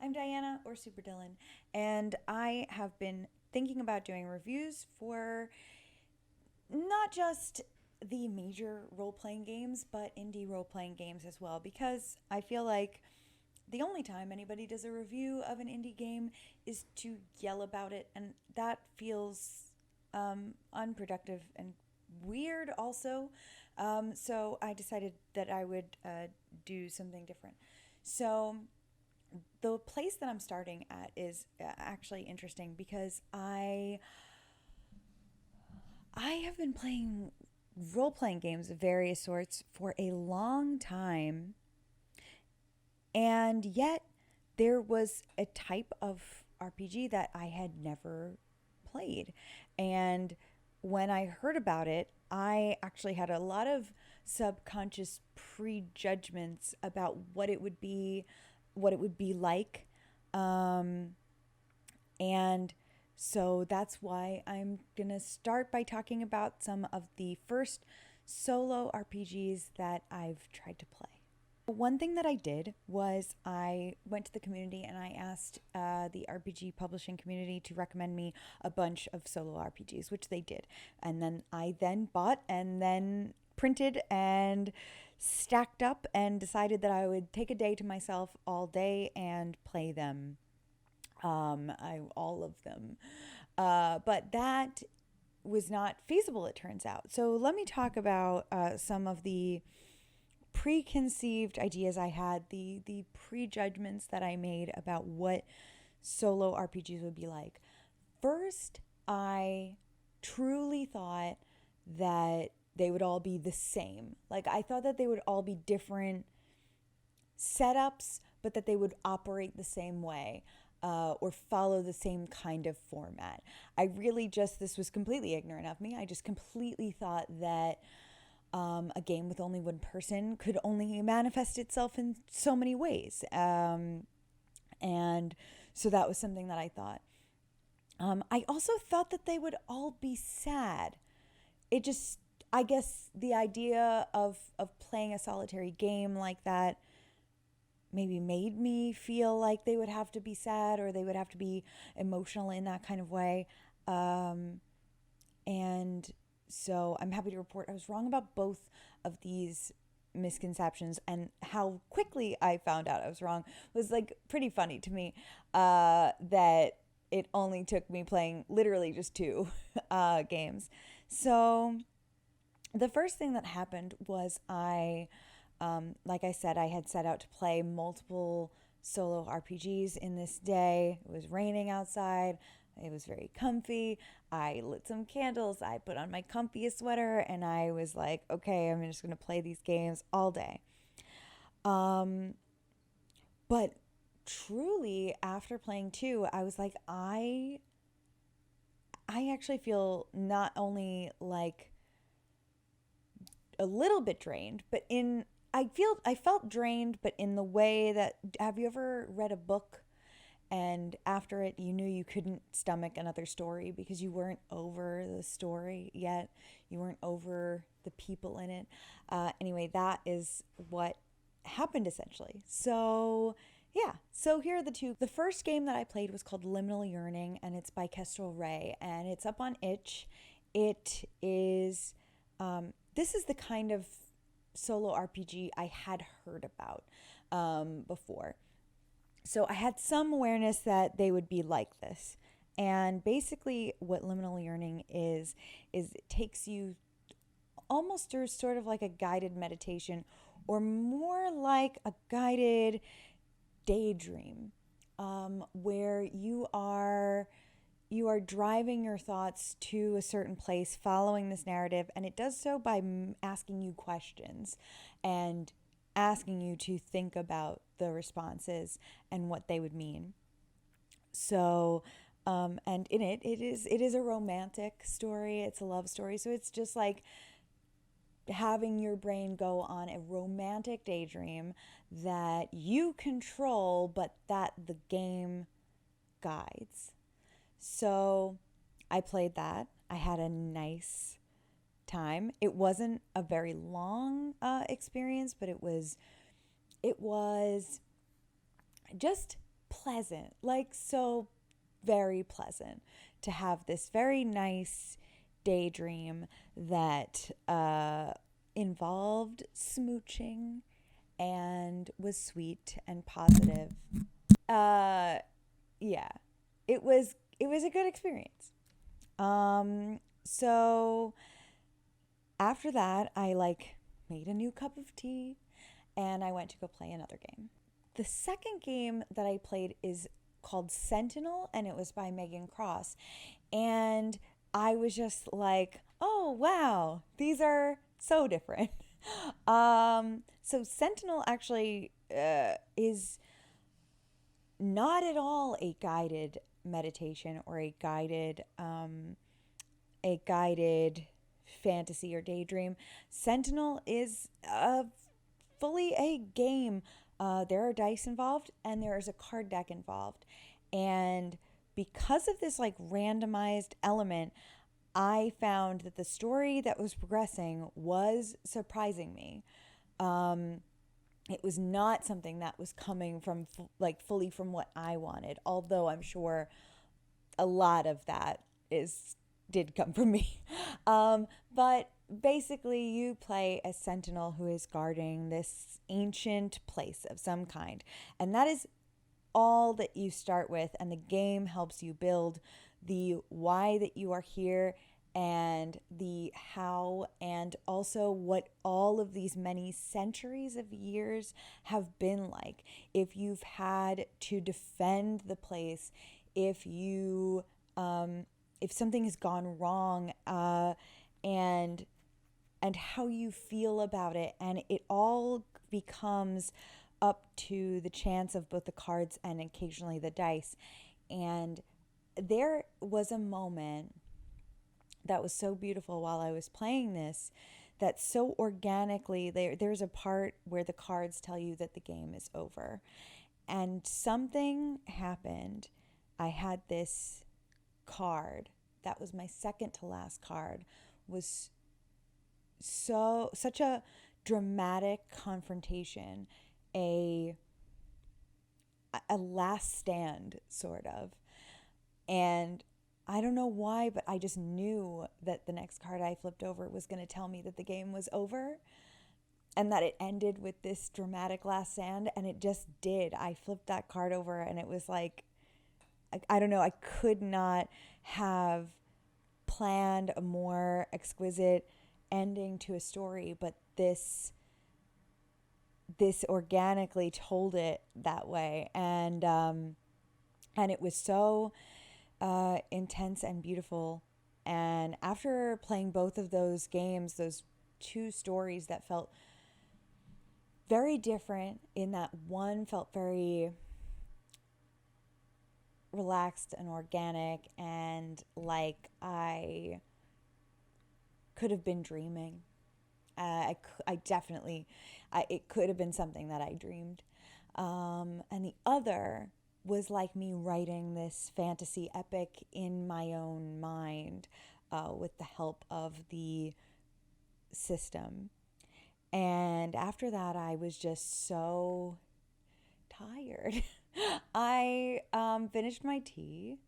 I'm Diana or Super Dylan, and I have been thinking about doing reviews for not just the major role playing games, but indie role playing games as well, because I feel like the only time anybody does a review of an indie game is to yell about it, and that feels unproductive and weird also. So I decided that I would do something different. So the place that I'm starting at is actually interesting because I have been playing role playing games of various sorts for a long time, and yet there was a type of RPG that I had never played. And when I heard about it, I actually had a lot of subconscious prejudgments about what it would be like. Um, and so that's why I'm going to start by talking about some of the first solo RPGs that I've tried to play. One thing that I did was I went to the community and I asked the RPG publishing community to recommend me a bunch of solo RPGs, which they did. And then I then bought and then printed and stacked up and decided that I would take a day to myself all day and play them. All of them. But that was not feasible, it turns out. So let me talk about some of the preconceived ideas I had, the prejudgments that I made about what solo RPGs would be like. First, I truly thought that they would all be the same. Like, I thought that they would all be different setups, but that they would operate the same way. Or follow the same kind of format. This was completely ignorant of me. I just completely thought that a game with only one person could only manifest itself in so many ways. And so that was something that I thought. I also thought that they would all be sad. It just, I guess, the idea of playing a solitary game like that maybe made me feel like they would have to be sad or they would have to be emotional in that kind of way. And so I'm happy to report I was wrong about both of these misconceptions, and how quickly I found out I was wrong was like pretty funny to me. That it only took me playing literally just two games. So the first thing that happened was like I said, I had set out to play multiple solo RPGs in this day. It was raining outside. It was very comfy. I lit some candles. I put on my comfiest sweater, and I was like, okay, I'm just going to play these games all day. Um, but truly, after playing two, I was like, I actually feel not only like a little bit drained, but I felt drained, but in the way that, have you ever read a book and after it you knew you couldn't stomach another story because you weren't over the story yet, you weren't over the people in it. Anyway, that is what happened essentially. So yeah, so here are the two. The first game that I played was called Liminal Yearning, and it's by Kestrel Ray, and it's up on itch. It is this is the kind of solo RPG I had heard about before. So I had some awareness that they would be like this. And basically, what liminal yearning is it takes you almost through sort of like a guided meditation, or more like a guided daydream, where you are driving your thoughts to a certain place, following this narrative, and it does so by asking you questions and asking you to think about the responses and what they would mean. So, and in it is a romantic story. It's a love story. So it's just like having your brain go on a romantic daydream that you control, but that the game guides. So I played that. I had a nice time. It wasn't a very long experience, but it was just pleasant, like so very pleasant to have this very nice daydream that involved smooching and was sweet and positive. Uh, yeah, it was a good experience. So after that, I like made a new cup of tea and I went to go play another game. The second game that I played is called Sentinel, and it was by Megan Cross. And I was just like, oh, wow, these are so different. So Sentinel actually is not at all a guided meditation or a guided fantasy or daydream. Sentinel is fully a game. There are dice involved and there is a card deck involved. And because of this like randomized element, I found that the story that was progressing was surprising me. It was not something that was coming from like fully from what I wanted, although I'm sure a lot of that is did come from me. But basically, you play a sentinel who is guarding this ancient place of some kind, and that is all that you start with. And the game helps you build the why that you are here and the how, and also what all of these many centuries of years have been like. If you've had to defend the place, if you if something has gone wrong, and how you feel about it, and it all becomes up to the chance of both the cards and occasionally the dice. And there was a moment that was so beautiful while I was playing this, that so organically there's a part where the cards tell you that the game is over, and something happened. I had this card that was my second to last card, was such a dramatic confrontation, a last stand sort of. And I don't know why, but I just knew that the next card I flipped over was going to tell me that the game was over and that it ended with this dramatic last stand, and it just did. I flipped that card over and it was like, I don't know, I could not have planned a more exquisite ending to a story, but this organically told it that way. And it was so intense and beautiful. And after playing both of those games, those two stories that felt very different, in that one felt very relaxed and organic and like I could have been dreaming. I definitely, it could have been something that I dreamed. And the other was like me writing this fantasy epic in my own mind, with the help of the system. And after that, I was just so tired. I finished my tea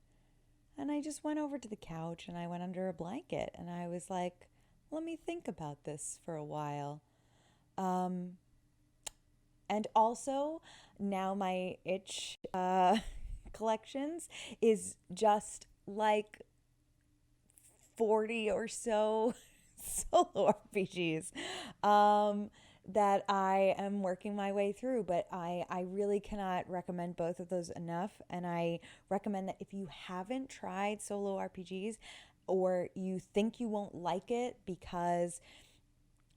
and I just went over to the couch and I went under a blanket and I was like, let me think about this for a while. And also, now my itch collections is just like 40 or so solo RPGs that I am working my way through. But I really cannot recommend both of those enough. And I recommend that if you haven't tried solo RPGs, or you think you won't like it because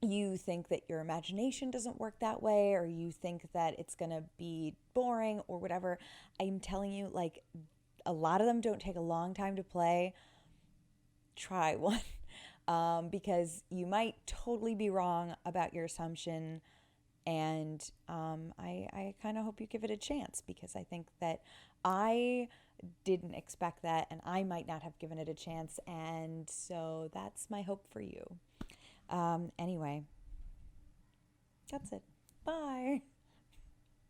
you think that your imagination doesn't work that way, or you think that it's going to be boring or whatever, I'm telling you, like, a lot of them don't take a long time to play. Try one. Because you might totally be wrong about your assumption. And I kind of hope you give it a chance, because I think that I didn't expect that and I might not have given it a chance. And so that's my hope for you. Anyway, that's it. Bye.